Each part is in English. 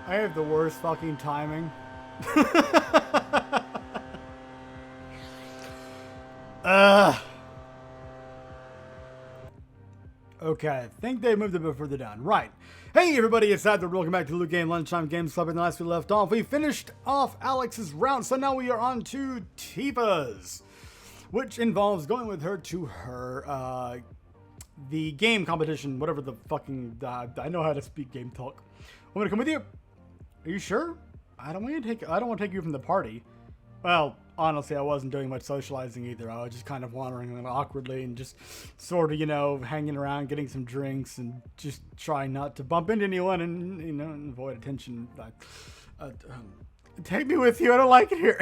I have the worst fucking timing. Okay, I think they moved a bit further down. Right. Hey everybody, it's Adler. Welcome back to LuGame Lunchtime Games Club. And the last we left off, we finished off Alex's round, so now we are on to Tifa's, which involves going with her to her, the game competition, whatever the fucking, I know how to speak game talk. I'm gonna come with you. Are you sure? I don't want to take you from the party. Well, honestly, I wasn't doing much socializing either. I was just kind of wandering awkwardly and just sort of, you know, hanging around, getting some drinks, and just trying not to bump into anyone and, you know, avoid attention. Take me with you. I don't like it here.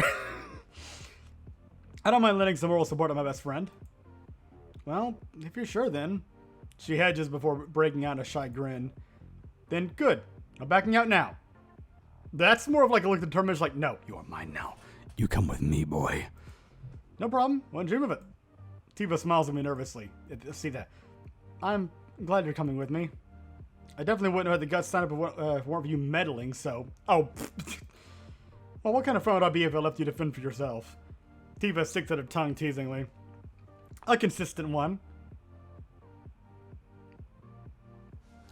I don't mind lending some moral support to my best friend. Well, if you're sure, then. She hedges before breaking out in a shy grin. Then good. I'm backing out now. That's more of like a look determined, like, no, you are mine now. You come with me, boy. No problem. One dream of it. Tifa smiles at me nervously. See that? I'm glad you're coming with me. I definitely wouldn't have had the guts to sign up if it weren't for you meddling, so... Oh. Well, what kind of friend would I be if I left you to fend for yourself? Tifa sticks out her tongue teasingly. A consistent one.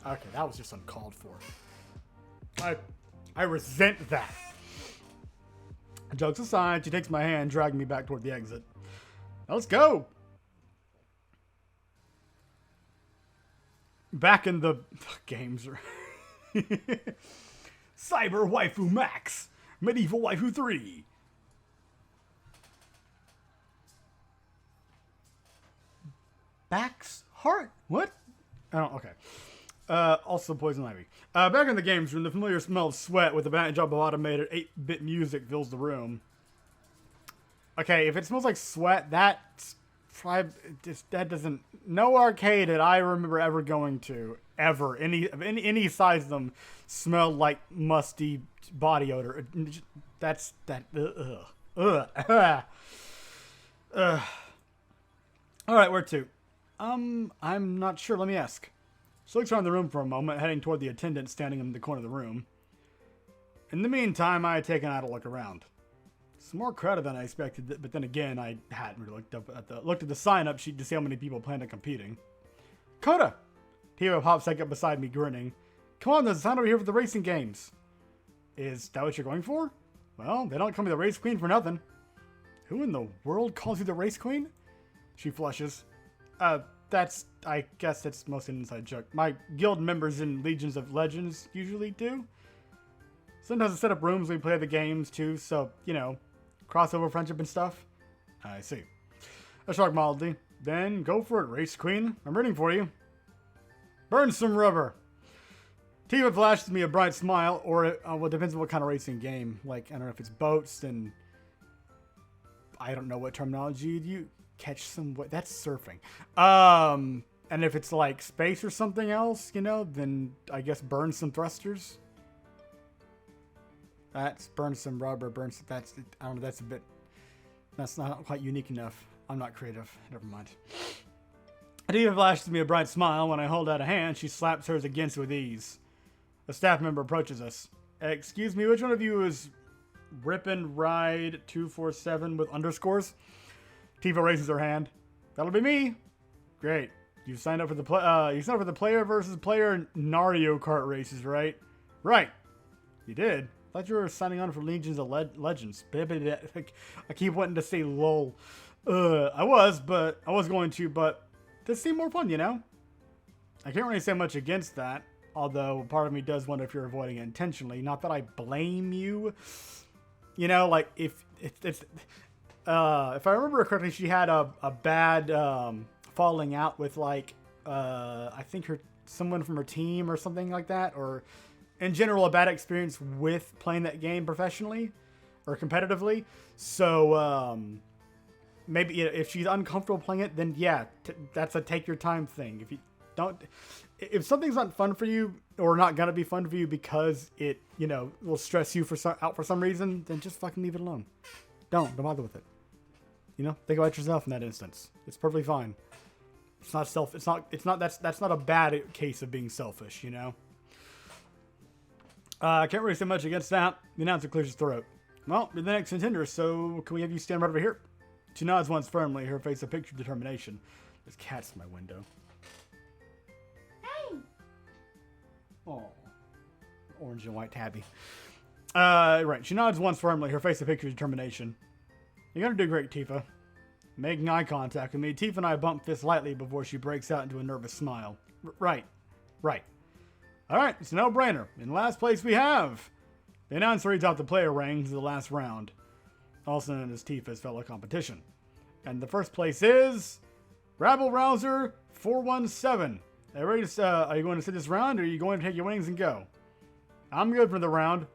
Okay, that was just uncalled for. I resent that. Jokes aside, she takes my hand, dragging me back toward the exit. Now let's go! Back in the games. Cyber Waifu Max! Medieval Waifu 3! Back's heart? What? Oh, okay. Also Poison Ivy. Back in the games room, the familiar smell of sweat with the backdrop of automated 8-bit music fills the room. Okay, if it smells like sweat, that doesn't... No arcade that I remember ever going to, ever, any size of them, smelled like musty body odor. Alright, where to? I'm not sure, let me ask. She looks around the room for a moment, heading toward the attendant standing in the corner of the room. In the meantime, I had taken out a look around. It's more crowded than I expected, but then again, I hadn't really looked at the sign-up sheet to see how many people planned on competing. Coda! Tifa pops back up beside me, grinning. Come on, there's a sign over here for the racing games. Is that what you're going for? Well, they don't call me the race queen for nothing. Who in the world calls you the race queen? She flushes. I guess that's mostly an inside joke. My guild members in Legions of Legends usually do. Sometimes I set up rooms we play the games too, so, you know, crossover friendship and stuff. I see. I shrug mildly. Then go for it, race queen. I'm rooting for you. Burn some rubber. Tifa flashes me a bright smile, or well, it depends on what kind of racing game. Like, I don't know if it's boats, then I don't know what terminology you catch some. That's surfing. And if it's like space or something else, you know, then I guess burn some thrusters. That's burn some rubber. That's, I don't know. That's a bit. That's not quite unique enough. I'm not creative. Never mind. Tifa flashes me a bright smile. When I hold out a hand, she slaps hers against with ease. A staff member approaches us. Excuse me, which one of you is Rippin' Ride 247 with underscores? Tifa raises her hand. That'll be me. Great. You signed up for the player versus player Mario Kart races, right? Right. You did. I thought you were signing on for Legions of Legends. I keep wanting to say lol. I was going to, but this seemed more fun, you know? I can't really say much against that, although part of me does wonder if you're avoiding it intentionally. Not that I blame you. You know, like, if I remember correctly, she had a bad falling out with, like, I think someone from her team or something like that, or in general a bad experience with playing that game professionally or competitively. So maybe if she's uncomfortable playing it, then yeah, that's a take your time thing. If something's not fun for you or not gonna be fun for you because it, you know, will stress you out for some reason, then just fucking leave it alone. Don't bother with it. You know, think about yourself in that instance. It's perfectly fine. It's not that's not a bad case of being selfish, you know? I can't really say much against that. The announcer clears his throat. Well, you're the next contender, so can we have you stand right over here? She nods once firmly, her face a picture of determination. There's cats in my window. Hey! Oh, orange and white tabby. Right. She nods once firmly, her face a picture of determination. You're gonna do great, Tifa. Making eye contact with me, Tifa and I bump fists lightly before she breaks out into a nervous smile. Right. Alright, it's a no-brainer. In last place we have... The announcer reads out the player rankings of the last round, also known as Tifa's fellow competition. And the first place is... Rabble Rouser 417. Are you going to sit this round, or are you going to take your winnings and go? I'm good for the round.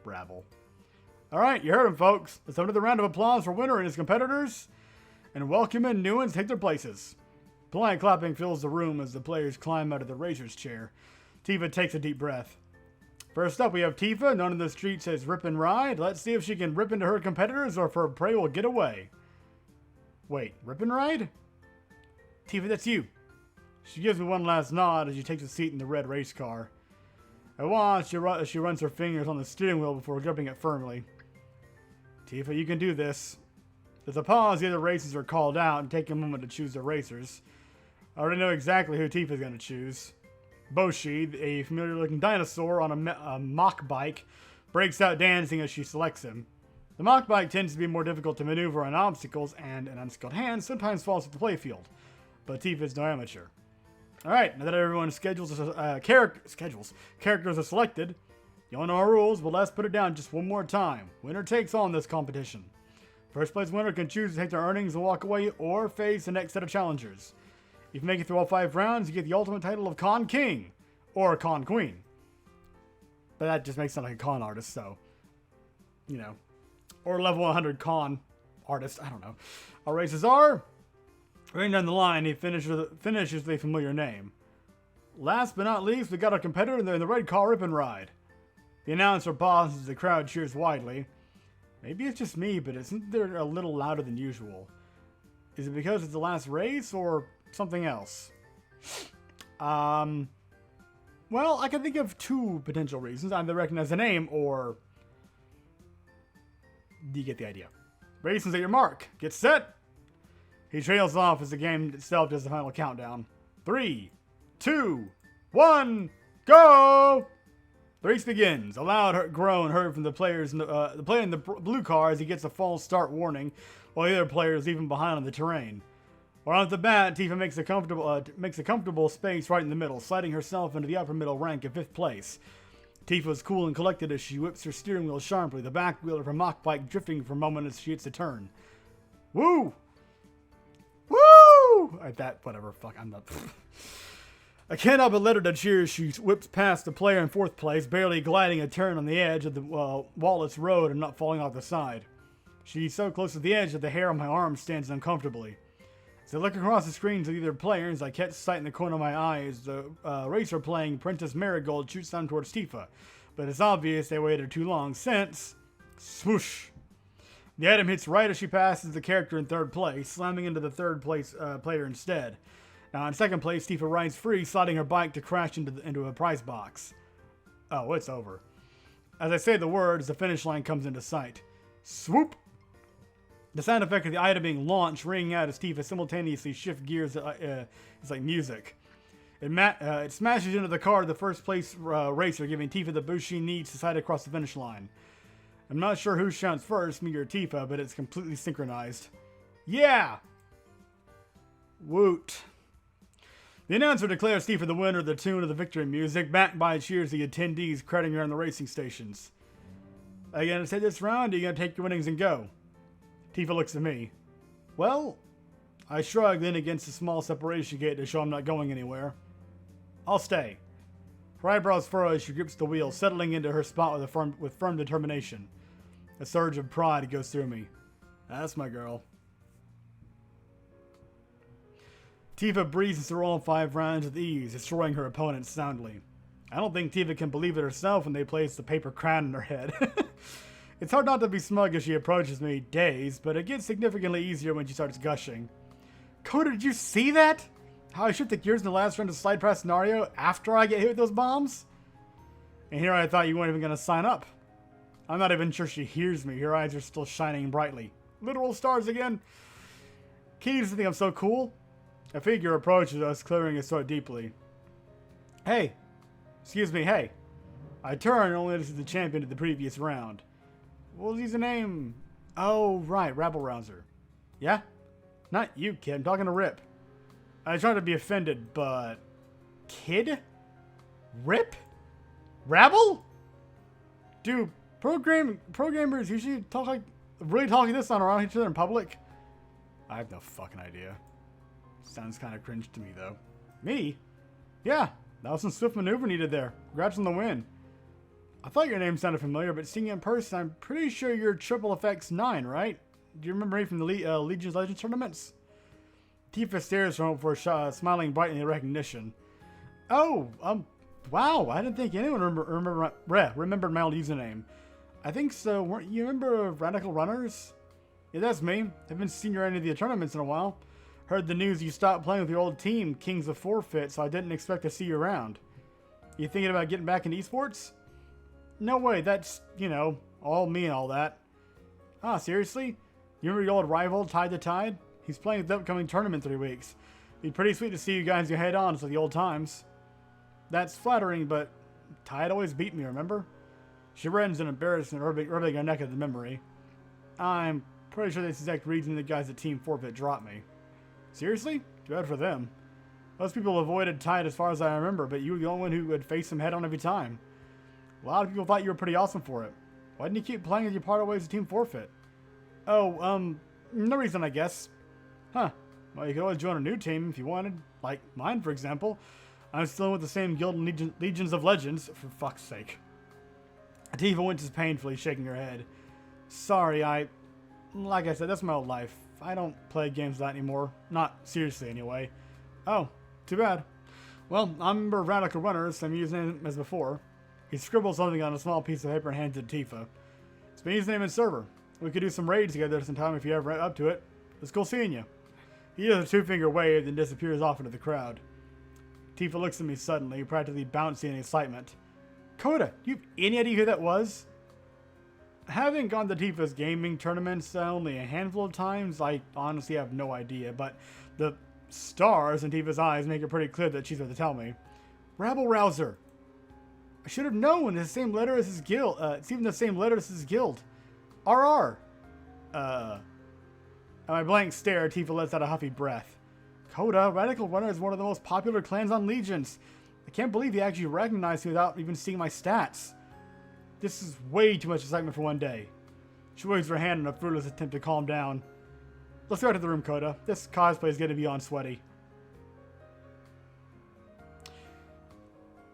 Rabble. Alright, you heard him, folks. Let's have another round of applause for winner and his competitors, and welcome in new ones to take their places. Polite clapping fills the room as the players climb out of the Razor's chair. Tifa takes a deep breath. First up, we have Tifa, known in the streets as Rip and Ride. Let's see if she can rip into her competitors or if her prey will get away. Wait, Rip and Ride? Tifa, that's you. She gives me one last nod as she takes a seat in the red race car. I watch as she runs her fingers on the steering wheel before gripping it firmly. Tifa, you can do this. There's a pause, the other racers are called out and take a moment to choose their racers. I already know exactly who Tifa's going to choose. Boshi, a familiar-looking dinosaur on a mock bike, breaks out dancing as she selects him. The mock bike tends to be more difficult to maneuver on obstacles, and an unskilled hand sometimes falls at the playfield. But Tifa's no amateur. Alright, now that everyone's characters are selected, you all know our rules, but let's put it down just one more time. Winner takes all in this competition. First place winner can choose to take their earnings and walk away, or face the next set of challengers. If you make it through all 5 rounds, you get the ultimate title of Con King, or Con Queen. But that just makes it sound like a con artist, so, you know. Or level 100 con artist, I don't know. Our races are, right down the line, he finishes with a familiar name. Last but not least, we got our competitor in the red car, Rip and Ride. The announcer pauses as the crowd cheers widely. Maybe it's just me, but isn't there a little louder than usual? Is it because it's the last race, or something else? Well, I can think of 2 potential reasons. Either recognize the name, or... You get the idea. Racing's at your mark. Get set! He trails off as the game itself does the final countdown. 3, 2, 1, go! The race begins. A loud groan heard from the player in the blue car as he gets a false start warning, while the other player is leaving behind on the terrain. Right off the bat, Tifa makes a comfortable space right in the middle, sliding herself into the upper middle rank of 5th place. Tifa is cool and collected as she whips her steering wheel sharply, the back wheel of her mock bike drifting for a moment as she hits a turn. Woo! Woo! Whatever, fuck, I'm not... I cannot but let her to cheer as she whips past the player in 4th place, barely gliding a turn on the edge of the Wallace Road and not falling off the side. She's so close to the edge that the hair on my arm stands uncomfortably. As I look across the screens of either players, I catch sight in the corner of my eye as the racer playing Princess Marigold shoots down towards Tifa. But it's obvious they waited too long since... Swoosh! The item hits right as she passes the character in 3rd place, slamming into the 3rd place player instead. Now in 2nd place, Tifa rides free, sliding her bike to crash into a prize box. Oh, it's over. As I say the words, the finish line comes into sight. Swoop! The sound effect of the item being launched ringing out as Tifa simultaneously shifts gears. It's like music. It smashes into the car of the 1st place racer, giving Tifa the boost she needs to slide across the finish line. I'm not sure who shouts first, me or Tifa, but it's completely synchronized. Yeah! Woot. The announcer declares Tifa the winner of the tune of the victory music, backed by cheers of the attendees crowding around the racing stations. Are you going to say this round, or are you going to take your winnings and go? Tifa looks at me. Well, I shrug, then against the small separation gate to show I'm not going anywhere. I'll stay. Her eyebrows furrow as she grips the wheel, settling into her spot with firm determination. A surge of pride goes through me. That's my girl. Tifa breezes through all 5 rounds with ease, destroying her opponents soundly. I don't think Tifa can believe it herself when they place the paper crown in her head. It's hard not to be smug as she approaches me, dazed, but it gets significantly easier when she starts gushing. Coda, did you see that? How I shift the gears in the last round of slide pass scenario after I get hit with those bombs? And here I thought you weren't even going to sign up. I'm not even sure she hears me. Her eyes are still shining brightly. Literal stars again. Keys to think I'm so cool. A figure approaches us, clearing his throat deeply. Hey. Excuse me, hey. I turn only to see the champion of the previous round. What was his name? Oh, right, Rabble Rouser. Yeah? Not you, kid. I'm talking to Rip. I try to be offended, but... Kid? Rip? Rabble? Dude, programmers usually really talk this on around each other in public? I have no fucking idea. Sounds kind of cringe to me, though. Me? Yeah, that was some swift maneuver needed there. Congrats on the win. I thought your name sounded familiar, but seeing you in person, I'm pretty sure you're Triple FX 9, right? Do you remember me from the Legion's Legends tournaments? Tifa stares from for a shot, smiling brightly in recognition. Oh, wow, I didn't think anyone remembered my old username. I think so. Weren't you remember Radical Runners? Yeah, that's me. Haven't seen you at any of the tournaments in a while. Heard the news you stopped playing with your old team, Kings of Forfeit, so I didn't expect to see you around. You thinking about getting back into esports? No way, that's, you know, all me and all that. Ah, seriously? You remember your old rival, Tide to Tide? He's playing at the upcoming tournament in 3 weeks. It'd be pretty sweet to see you guys go head on to the old times. That's flattering, but Tide always beat me, remember? She runs in embarrassment, rubbing her neck at the memory. I'm pretty sure that's the exact reason the guys at Team Forfeit dropped me. Seriously? Too bad for them. Most people avoided Tide as far as I remember, but you were the only one who would face him head on every time. A lot of people thought you were pretty awesome for it. Why didn't you keep playing as you parted ways with Team Forfeit? Oh, no reason, I guess. Huh. Well, you could always join a new team if you wanted. Like mine, for example. I'm still with the same guild and Legions of Legends, for fuck's sake. Tifa winces painfully, shaking her head. Sorry, like I said, that's my old life. I don't play games like that anymore. Not seriously, anyway. Oh, too bad. Well, I remember Radical Runners, I'm using him as before. He scribbles something on a small piece of paper and hands it to Tifa. It's been his name and server. We could do some raids together sometime if you're ever up to it. It's cool seeing you. He does a two-finger wave, then disappears off into the crowd. Tifa looks at me suddenly, practically bouncing in excitement. Coda, do you have any idea who that was? Having gone to Tifa's gaming tournaments only a handful of times, I honestly have no idea, but the stars in Tifa's eyes make it pretty clear that she's about to tell me. Rabble Rouser. I should have known. It's the same letter as his guild. It's even the same letter as his guild. RR. At my blank stare, Tifa lets out a huffy breath. Coda, Radical Runner is one of the most popular clans on Legions. I can't believe he actually recognized me without even seeing my stats. This is way too much excitement for one day. She waves her hand in a fruitless attempt to calm down. Let's go to the room, Coda. This cosplay is going to be on sweaty.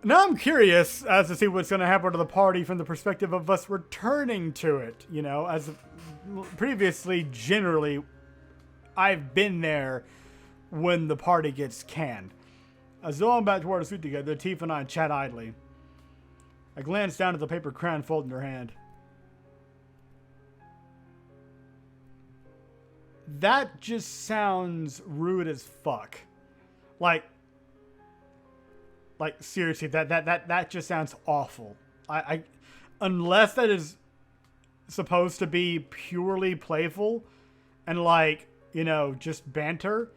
Now I'm curious as to see what's going to happen to the party from the perspective of us returning to it. You know, as previously, generally, I've been there when the party gets canned. As though I'm about to wear a suit together, Tifa and I chat idly. I glance down at the paper crown folded in her hand. That just sounds rude as fuck. Like seriously, that just sounds awful. I unless that is supposed to be purely playful and like, you know, just banter,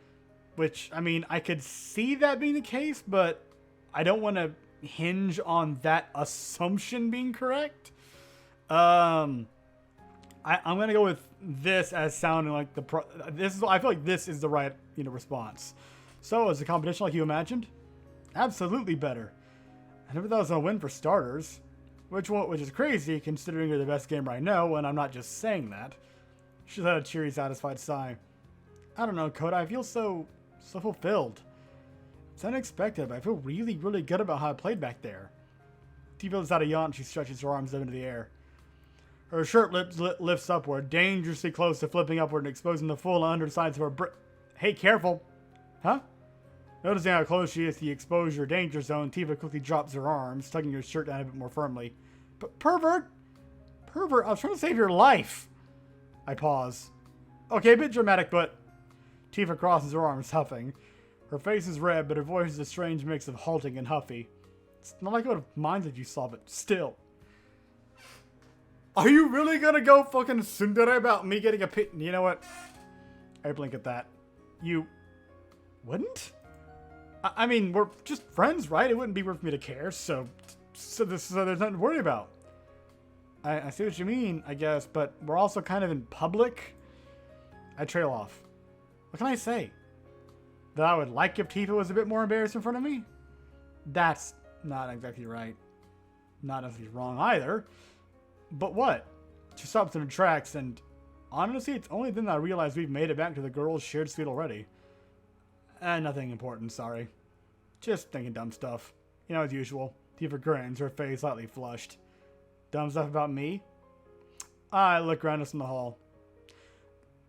which I mean, I could see that being the case, but I don't want to hinge on that assumption being correct. I'm gonna go with this as sounding like I feel like this is the right, you know, response. So, is the competition like you imagined? Absolutely better. I never thought it was gonna win for starters, which is crazy considering you're the best gamer I know, and I'm not just saying that. She let a cheery, satisfied sigh. I don't know, Coda. I feel so fulfilled. It's unexpected, but I feel really, really good about how I played back there. Tifa lets out a yawn and she stretches her arms up into the air. Her shirt lifts upward, dangerously close to flipping upward and exposing the full undersides of her Hey, careful! Huh? Noticing how close she is to the exposure danger zone, Tifa quickly drops her arms, tugging her shirt down a bit more firmly. But pervert! Pervert, I was trying to save your life! I pause. Okay, a bit dramatic, but... Tifa crosses her arms, huffing. Her face is red, but her voice is a strange mix of halting and huffy. It's not like I would have minded if you saw it. Still. Are you really gonna go fucking tsundere about me getting a pit? You know what? I blink at that. You wouldn't? I mean, we're just friends, right? It wouldn't be worth me to care, so there's nothing to worry about. I see what you mean, I guess, but we're also kind of in public. I trail off. What can I say? That I would like if Tifa was a bit more embarrassed in front of me? That's not exactly right. Not necessarily wrong either. But what? She stops in her tracks, and honestly, it's only then that I realize we've made it back to the girls' shared suite already. Nothing important, sorry. Just thinking dumb stuff. You know, as usual. Tifa grins, her face slightly flushed. Dumb stuff about me? I look around us in the hall.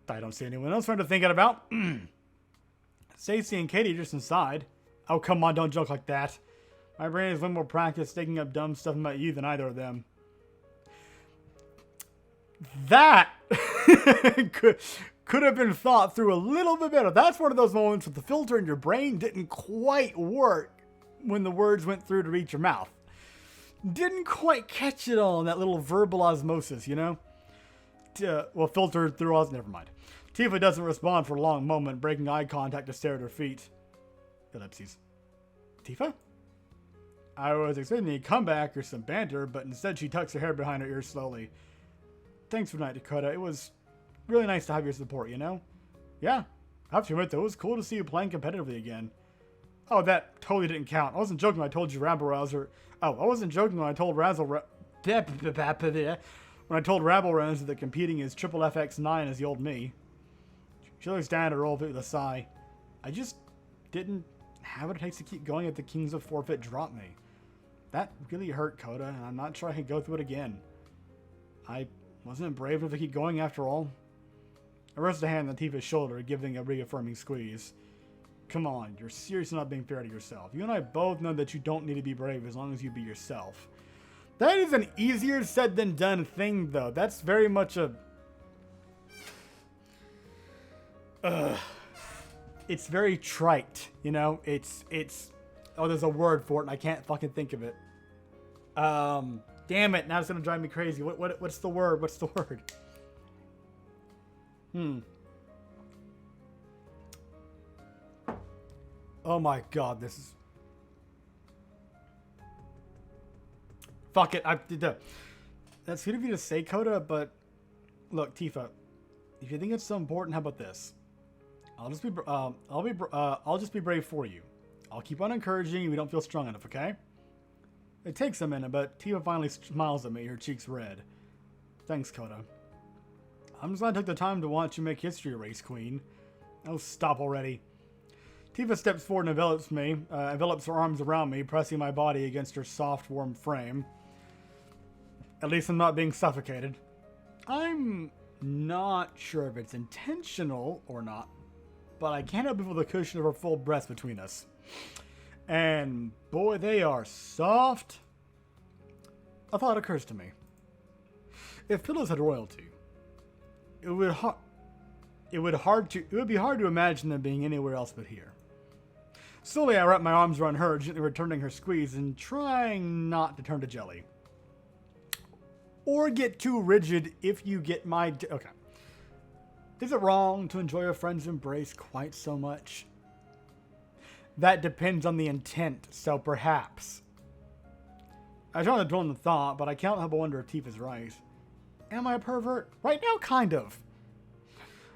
I don't see anyone else trying to think it about. Stacy and Katie are just inside. Oh, come on, don't joke like that. My brain has way more practice thinking up dumb stuff about you than either of them. That could have been thought through a little bit better. That's one of those moments where the filter in your brain didn't quite work when the words went through to reach your mouth. Didn't quite catch it all in that little verbal osmosis, you know? Well, filtered through us. Never mind. Tifa doesn't respond for a long moment, breaking eye contact to stare at her feet. Ellipses. Tifa? I was expecting a comeback or some banter, but instead she tucks her hair behind her ears slowly. Thanks for tonight, Dakota. It was really nice to have your support, you know? Yeah. I have to admit, though, it was cool to see you playing competitively again. Oh, that totally didn't count. I wasn't joking when I told you Rabble-Rouser... Oh, I wasn't joking when I told When I told Rabble-Rouser that competing is triple FX9 as the old me. She looks down at her old bit with a sigh. I just didn't have what it takes to keep going if the Kings of Forfeit dropped me. That really hurt, Coda, and I'm not sure I can go through it again. I wasn't brave enough to keep going after all. I rested a hand on Tifa's shoulder, giving a reaffirming squeeze. Come on, you're seriously not being fair to yourself. You and I both know that you don't need to be brave as long as you be yourself. That is an easier said than done thing, though. That's very much a... It's very trite, you know? It's... Oh, there's a word for it, and I can't fucking think of it. Damn it, now it's gonna drive me crazy. What's the word? What's the word? Oh my god, this is... Fuck it, I did that. That's good of you to say, Coda, but... Look, Tifa, if you think it's so important, how about this? I'll just be brave for you. I'll keep on encouraging you if you don't feel strong enough, okay? It takes a minute, but Tifa finally smiles at me, her cheeks red. Thanks, Coda. I'm just glad I took the time to watch you make history, Race Queen. Oh, stop already. Tifa steps forward and envelops her arms around me, pressing my body against her soft, warm frame. At least I'm not being suffocated. I'm not sure if it's intentional or not, but I can't help but feel the cushion of her full breasts between us. And boy, they are soft. A thought occurs to me. If pillows had royalty, it would be hard to imagine them being anywhere else but here. Slowly, I wrap my arms around her, gently returning her squeeze and trying not to turn to jelly. Or get too rigid if you get my... Okay. Is it wrong to enjoy a friend's embrace quite so much? That depends on the intent, so perhaps. I try to dwell on the thought, but I can't help but wonder if Tifa's right. Am I a pervert? Right now, kind of.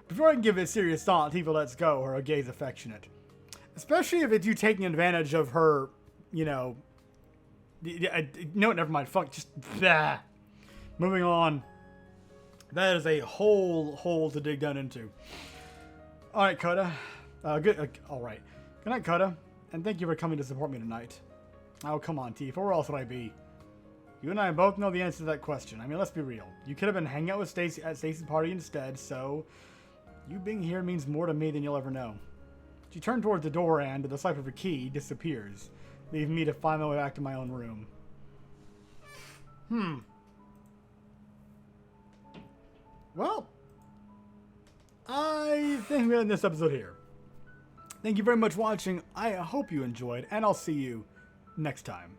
Before I can give it serious thought, Tifa lets go, her gaze affectionate. Especially if it's you taking advantage of her, you know... No, never mind. Fuck, just... Blah. Moving on. That is a whole hole to dig down into. Alright, Coda. Alright. Good night, Coda. And thank you for coming to support me tonight. Oh, come on, Tifa. Where else would I be? You and I both know the answer to that question. I mean, let's be real. You could have been hanging out with Stacy at Stacy's party instead, so... You being here means more to me than you'll ever know. She turned towards the door and, with the swipe of her key, disappears, leaving me to find my way back to my own room. Well, I think we're in this episode here. Thank you very much for watching. I hope you enjoyed, and I'll see you next time.